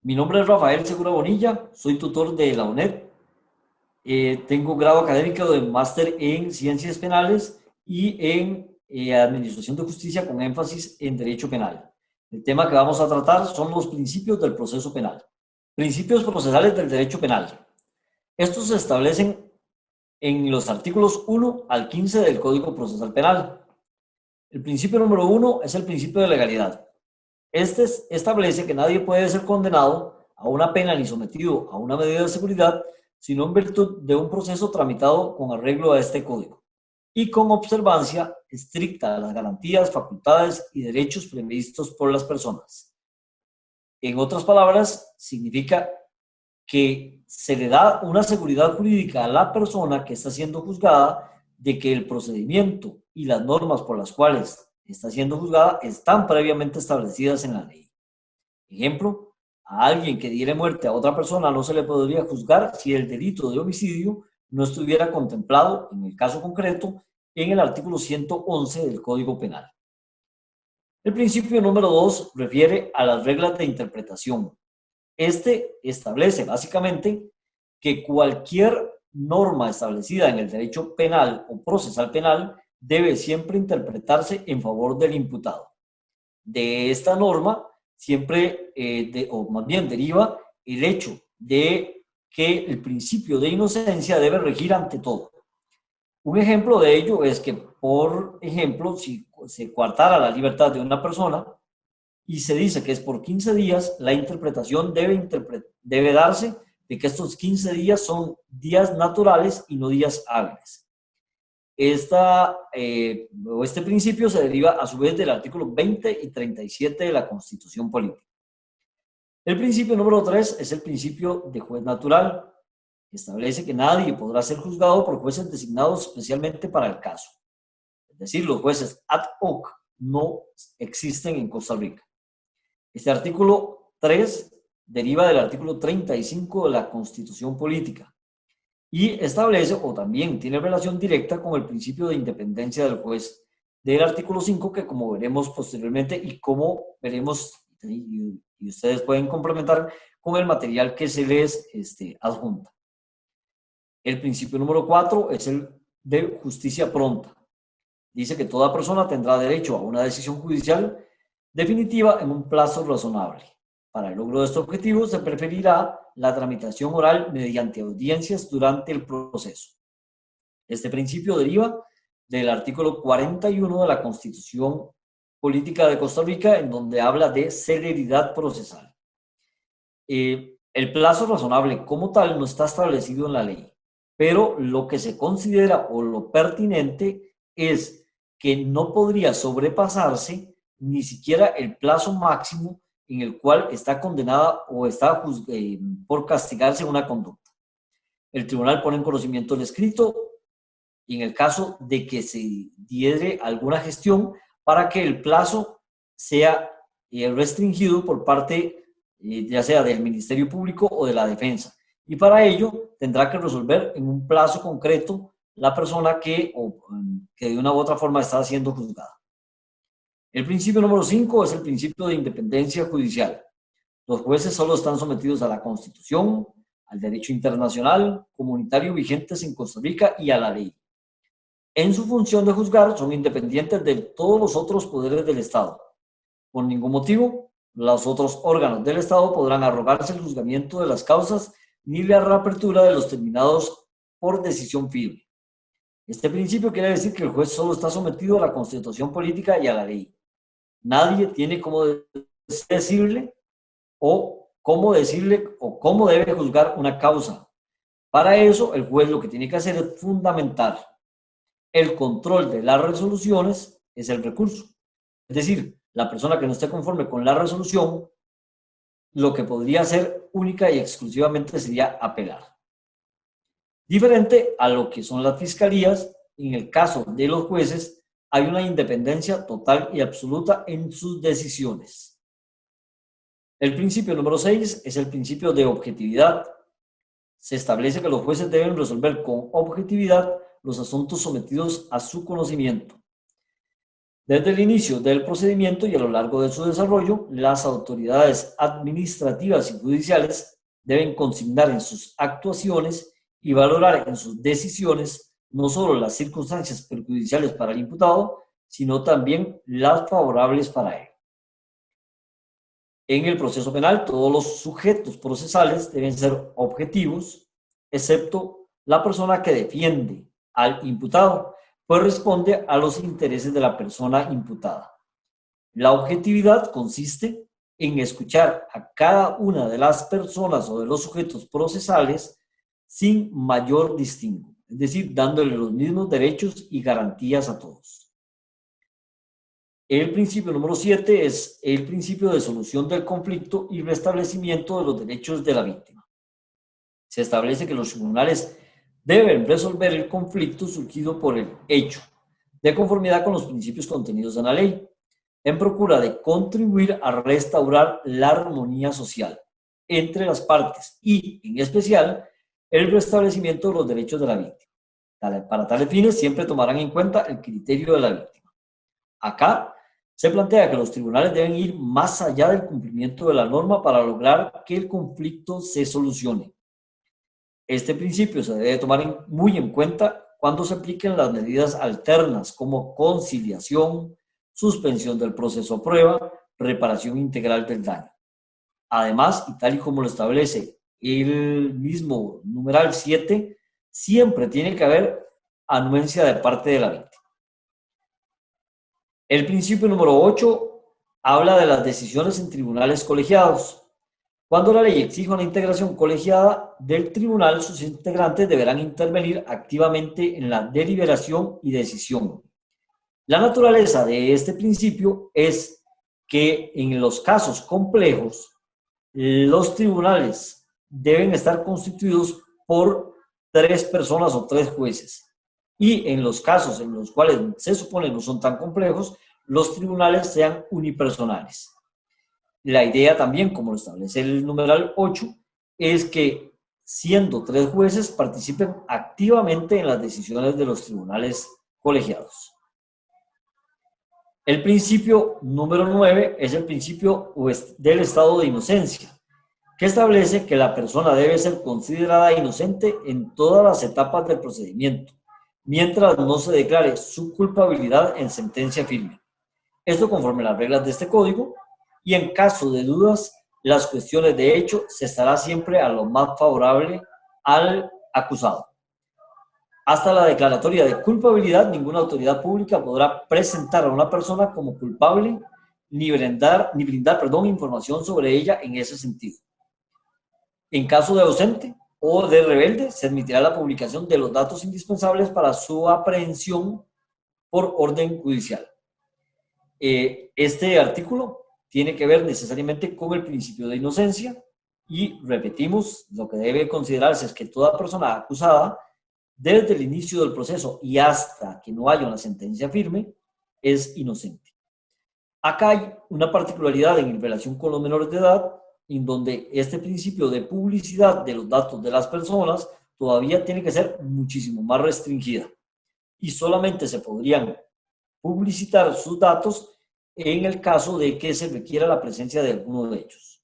Mi nombre es Rafael Segura Bonilla, soy tutor de la UNED. Tengo grado académico de máster en Ciencias Penales y en Administración de Justicia con énfasis en Derecho Penal. El tema que vamos a tratar son los principios del proceso penal. Principios procesales del derecho penal. Estos se establecen en los artículos 1 al 15 del Código Procesal Penal. El principio número 1 es el principio de legalidad. Este establece que nadie puede ser condenado a una pena ni sometido a una medida de seguridad, sino en virtud de un proceso tramitado con arreglo a este código y con observancia estricta de las garantías, facultades y derechos previstos por las personas. En otras palabras, significa que se le da una seguridad jurídica a la persona que está siendo juzgada de que el procedimiento y las normas por las cuales está siendo juzgada están previamente establecidas en la ley. Ejemplo, a alguien que diere muerte a otra persona no se le podría juzgar si el delito de homicidio no estuviera contemplado, en el caso concreto, en el artículo 111 del Código Penal. El principio número 2 refiere a las reglas de interpretación. Este establece básicamente que cualquier norma establecida en el derecho penal o procesal penal debe siempre interpretarse en favor del imputado. De esta norma siempre, o más bien deriva el hecho de que el principio de inocencia debe regir ante todo. Un ejemplo de ello es que, por ejemplo, si se coartara la libertad de una persona y se dice que es por 15 días, la interpretación debe darse de que estos 15 días son días naturales y no días hábiles. Este principio se deriva a su vez del artículo 20 y 37 de la Constitución Política. El principio número 3 es el principio de juez natural, que establece que nadie podrá ser juzgado por jueces designados especialmente para el caso. Es decir, los jueces ad hoc no existen en Costa Rica. Este artículo 3 deriva del artículo 35 de la Constitución Política y establece, o también tiene relación directa con el principio de independencia del juez del artículo 5, que como veremos posteriormente y como veremos, y ustedes pueden complementar con el material que se les adjunta. El principio número 4 es el de justicia pronta. Dice que toda persona tendrá derecho a una decisión judicial definitiva en un plazo razonable. Para el logro de este objetivo se preferirá la tramitación oral mediante audiencias durante el proceso. Este principio deriva del artículo 41 de la Constitución Política de Costa Rica, en donde habla de celeridad procesal. El plazo razonable como tal no está establecido en la ley, pero lo que se considera o lo pertinente es que no podría sobrepasarse ni siquiera el plazo máximo en el cual está condenada o está por castigarse una conducta. El tribunal pone en conocimiento el escrito y en el caso de que se diere alguna gestión para que el plazo sea restringido por parte ya sea del Ministerio Público o de la Defensa. Y para ello tendrá que resolver en un plazo concreto la persona que de una u otra forma está siendo juzgada. El principio número 5 es el principio de independencia judicial. Los jueces solo están sometidos a la Constitución, al derecho internacional, comunitario vigentes en Costa Rica y a la ley. En su función de juzgar son independientes de todos los otros poderes del Estado. Por ningún motivo, los otros órganos del Estado podrán arrogarse el juzgamiento de las causas ni la reapertura de los terminados por decisión firme. Este principio quiere decir que el juez solo está sometido a la Constitución Política y a la ley. Nadie tiene cómo decirle o cómo debe juzgar una causa. Para eso, el juez lo que tiene que hacer es fundamentar el control de las resoluciones, es el recurso. Es decir, la persona que no esté conforme con la resolución, lo que podría hacer única y exclusivamente sería apelar. Diferente a lo que son las fiscalías, en el caso de los jueces, hay una independencia total y absoluta en sus decisiones. El principio número 6 es el principio de objetividad. Se establece que los jueces deben resolver con objetividad los asuntos sometidos a su conocimiento. Desde el inicio del procedimiento y a lo largo de su desarrollo, las autoridades administrativas y judiciales deben consignar en sus actuaciones y valorar en sus decisiones no solo las circunstancias perjudiciales para el imputado, sino también las favorables para él. En el proceso penal, todos los sujetos procesales deben ser objetivos, excepto la persona que defiende al imputado, pues responde a los intereses de la persona imputada. La objetividad consiste en escuchar a cada una de las personas o de los sujetos procesales sin mayor distingo, es decir, dándole los mismos derechos y garantías a todos. El principio número 7 es el principio de solución del conflicto y restablecimiento de los derechos de la víctima. Se establece que los tribunales deben resolver el conflicto surgido por el hecho, de conformidad con los principios contenidos en la ley, en procura de contribuir a restaurar la armonía social entre las partes y, en especial, el restablecimiento de los derechos de la víctima. Para tales fines, siempre tomarán en cuenta el criterio de la víctima. Acá se plantea que los tribunales deben ir más allá del cumplimiento de la norma para lograr que el conflicto se solucione. Este principio se debe tomar muy en cuenta cuando se apliquen las medidas alternas como conciliación, suspensión del proceso a prueba, reparación integral del daño. Además, y tal y como lo establece el mismo numeral 7, siempre tiene que haber anuencia de parte de la víctima. El principio número 8 habla de las decisiones en tribunales colegiados. Cuando la ley exige una integración colegiada del tribunal, sus integrantes deberán intervenir activamente en la deliberación y decisión. La naturaleza de este principio es que en los casos complejos, los tribunales deben estar constituidos por 3 personas o 3 jueces. Y en los casos en los cuales se supone no son tan complejos, los tribunales sean unipersonales. La idea también, como lo establece el numeral 8, es que siendo 3 jueces participen activamente en las decisiones de los tribunales colegiados. El principio número 9 es el principio del estado de inocencia, que establece que la persona debe ser considerada inocente en todas las etapas del procedimiento, mientras no se declare su culpabilidad en sentencia firme. Esto conforme a las reglas de este código, y en caso de dudas, las cuestiones de hecho se estará siempre a lo más favorable al acusado. Hasta la declaratoria de culpabilidad, ninguna autoridad pública podrá presentar a una persona como culpable ni brindar información sobre ella en ese sentido. En caso de ausente o de rebelde, se admitirá la publicación de los datos indispensables para su aprehensión por orden judicial. Este artículo tiene que ver necesariamente con el principio de inocencia y repetimos, lo que debe considerarse es que toda persona acusada desde el inicio del proceso y hasta que no haya una sentencia firme es inocente. Acá hay una particularidad en relación con los menores de edad, en donde este principio de publicidad de los datos de las personas todavía tiene que ser muchísimo más restringida y solamente se podrían publicitar sus datos en el caso de que se requiera la presencia de alguno de ellos.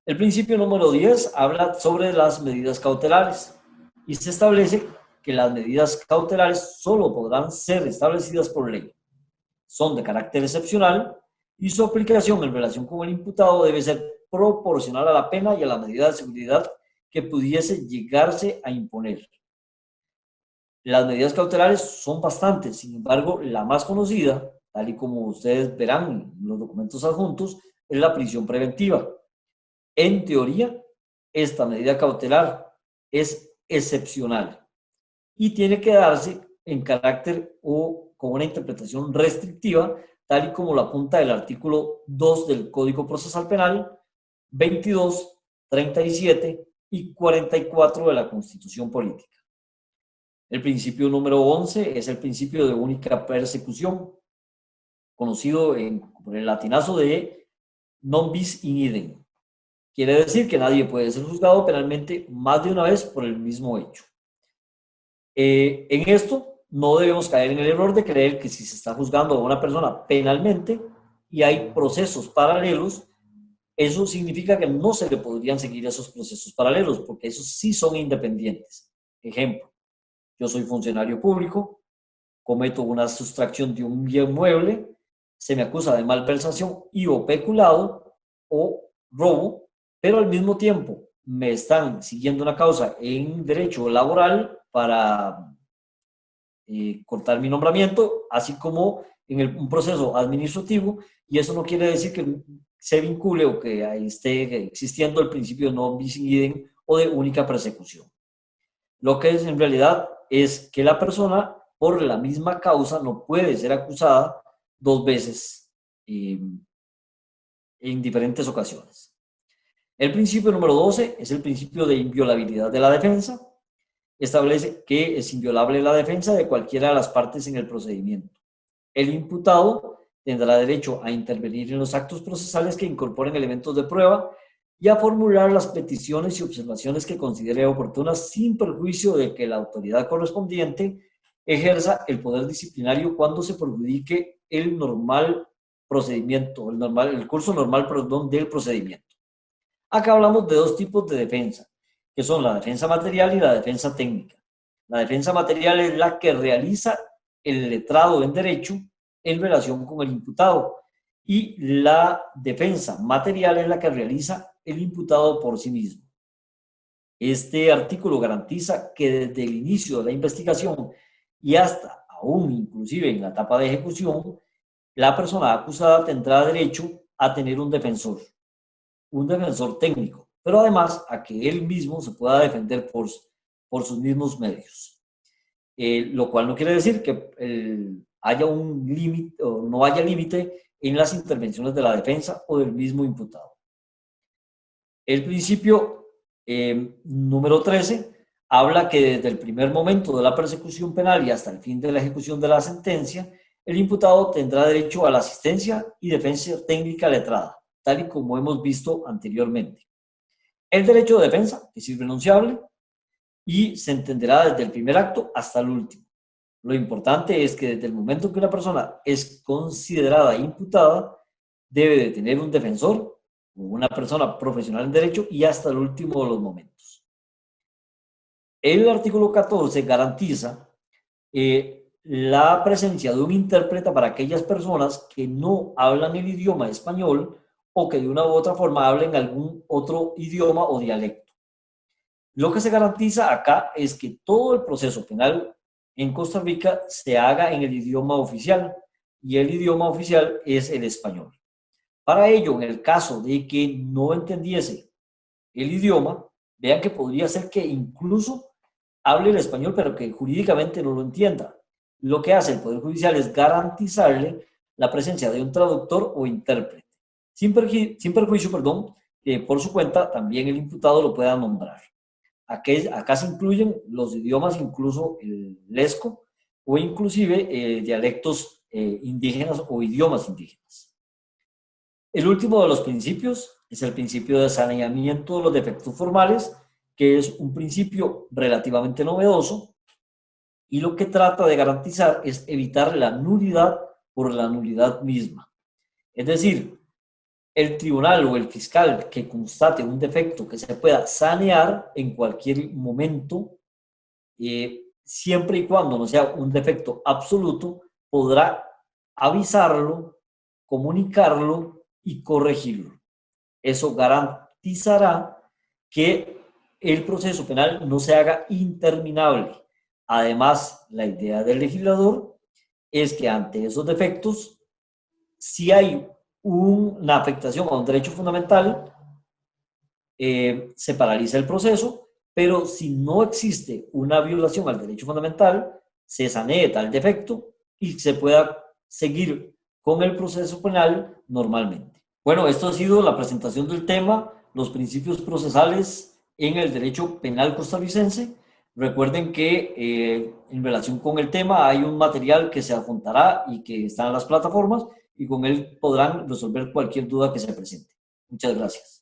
El principio número 10 habla sobre las medidas cautelares y se establece que las medidas cautelares solo podrán ser establecidas por ley. Son de carácter excepcional y su aplicación en relación con el imputado debe ser proporcional a la pena y a la medida de seguridad que pudiese llegarse a imponer. Las medidas cautelares son bastantes, sin embargo, la más conocida, tal y como ustedes verán en los documentos adjuntos, es la prisión preventiva. En teoría, esta medida cautelar es excepcional y tiene que darse en carácter o con una interpretación restrictiva, tal y como lo apunta el artículo 2 del Código Procesal Penal, 22, 37 y 44 de la Constitución Política. El principio número 11 es el principio de única persecución, conocido por el latinazo de non bis in idem. Quiere decir que nadie puede ser juzgado penalmente más de una vez por el mismo hecho. En esto, no debemos caer en el error de creer que si se está juzgando a una persona penalmente y hay procesos paralelos, eso significa que no se le podrían seguir esos procesos paralelos, porque esos sí son independientes. Ejemplo, yo soy funcionario público, cometo una sustracción de un bien mueble, se me acusa de malversación y o peculado o robo, pero al mismo tiempo me están siguiendo una causa en derecho laboral para cortar mi nombramiento, así como en un proceso administrativo, y eso no quiere decir que se vincule o que esté existiendo el principio de non bis in idem o de única persecución. Lo que es en realidad es que la persona, por la misma causa, no puede ser acusada dos veces en diferentes ocasiones. El principio número 12 es el principio de inviolabilidad de la defensa. Establece que es inviolable la defensa de cualquiera de las partes en el procedimiento. El imputado tendrá derecho a intervenir en los actos procesales que incorporen elementos de prueba y a formular las peticiones y observaciones que considere oportunas sin perjuicio de que la autoridad correspondiente ejerza el poder disciplinario cuando se perjudique el normal procedimiento, el curso normal, perdón, del procedimiento. Acá hablamos de dos tipos de defensa, que son la defensa material y la defensa técnica. La defensa material es la que realiza el letrado en derecho en relación con el imputado y la defensa material es la que realiza el imputado por sí mismo. Este artículo garantiza que desde el inicio de la investigación y hasta aún inclusive en la etapa de ejecución, la persona acusada tendrá derecho a tener un defensor técnico, pero además a que él mismo se pueda defender por sus mismos medios. Lo cual no quiere decir que haya un límite o no haya límite en las intervenciones de la defensa o del mismo imputado. El principio número 13 habla que desde el primer momento de la persecución penal y hasta el fin de la ejecución de la sentencia, el imputado tendrá derecho a la asistencia y defensa técnica letrada, tal y como hemos visto anteriormente. El derecho de defensa es irrenunciable y se entenderá desde el primer acto hasta el último. Lo importante es que desde el momento que una persona es considerada imputada, debe de tener un defensor o una persona profesional en derecho y hasta el último de los momentos. El artículo 14 garantiza la presencia de un intérprete para aquellas personas que no hablan el idioma español o que de una u otra forma hablen algún otro idioma o dialecto. Lo que se garantiza acá es que todo el proceso penal en Costa Rica se haga en el idioma oficial y el idioma oficial es el español. Para ello, en el caso de que no entendiese el idioma, vean que podría ser que incluso hable el español, pero que jurídicamente no lo entienda. Lo que hace el Poder Judicial es garantizarle la presencia de un traductor o intérprete, sin perjuicio, que por su cuenta también el imputado lo pueda nombrar. Acá se incluyen los idiomas, incluso el lesco, o inclusive dialectos indígenas o idiomas indígenas. El último de los principios es el principio de saneamiento de los defectos formales, que es un principio relativamente novedoso y lo que trata de garantizar es evitar la nulidad por la nulidad misma. Es decir, el tribunal o el fiscal que constate un defecto que se pueda sanear en cualquier momento, siempre y cuando no sea un defecto absoluto, podrá avisarlo, comunicarlo y corregirlo. Eso garantizará que el proceso penal no se haga interminable. Además, la idea del legislador es que ante esos defectos, si hay una afectación a un derecho fundamental, se paraliza el proceso, pero si no existe una violación al derecho fundamental, se sanee tal defecto y se pueda seguir con el proceso penal normalmente. Bueno, esto ha sido la presentación del tema, los principios procesales en el derecho penal costarricense. Recuerden que en relación con el tema hay un material que se adjuntará y que está en las plataformas y con él podrán resolver cualquier duda que se presente. Muchas gracias.